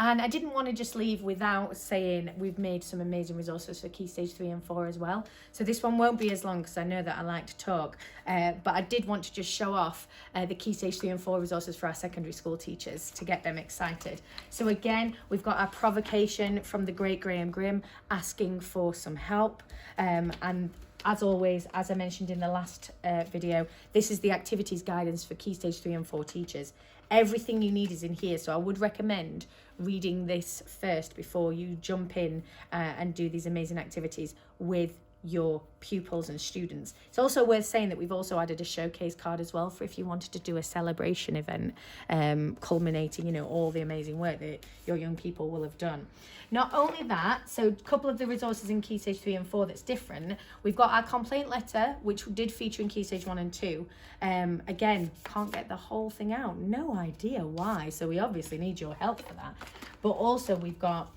And I didn't want to just leave without saying we've made some amazing resources for Key Stage 3 and 4 as well. So this one won't be as long because I know that I like to talk, but I did want to just show off the Key Stage 3 and 4 resources for our secondary school teachers to get them excited. So again, we've got our provocation from the great Graham Grimm asking for some help, and as always, as I mentioned in the last video, this is the activities guidance for Key Stage 3 and 4 teachers. Everything you need is in here, so I would recommend reading this first before you jump in and do these amazing activities with your pupils and students. It's also worth saying that we've also added a showcase card as well for if you wanted to do a celebration event culminating, you know, all the amazing work that your young people will have done. Not only that, so a couple of the resources in Key Stage 3 and 4 that's different, we've got our complaint letter, which did feature in Key Stage 1 and 2. Again, can't get the whole thing out, no idea why, so we obviously need your help for that. But also we've got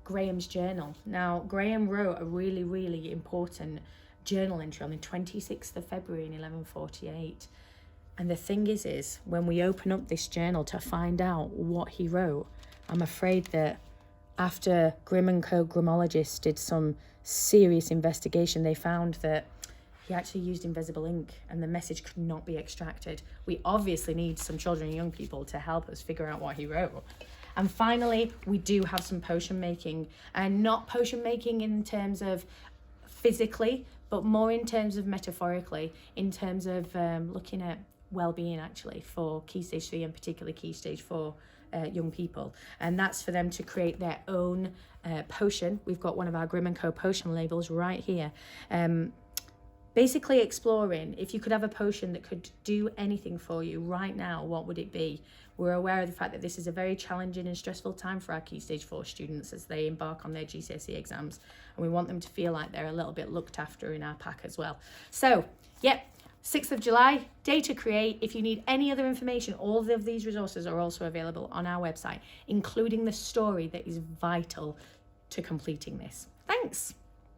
Graham's journal. Now, Graham wrote a really, really important journal entry on the 26th of February in 1148. And the thing is when we open up this journal to find out what he wrote, I'm afraid that after Grimm Co Grimmologists did some serious investigation, they found that he actually used invisible ink and the message could not be extracted. We obviously need some children and young people to help us figure out what he wrote. And finally, we do have some potion making, and not potion making in terms of physically, but more in terms of metaphorically, in terms of looking at well-being actually for Key Stage 3 and particularly Key Stage 4 young people. And that's for them to create their own potion. We've got one of our Grimm Co potion labels right here. Basically exploring, if you could have a potion that could do anything for you right now, what would it be? We're aware of the fact that this is a very challenging and stressful time for our Key Stage 4 students as they embark on their GCSE exams, and we want them to feel like they're a little bit looked after in our pack as well. So, yep, 6th of July, day to create. If you need any other information, all of these resources are also available on our website, including the story that is vital to completing this. Thanks.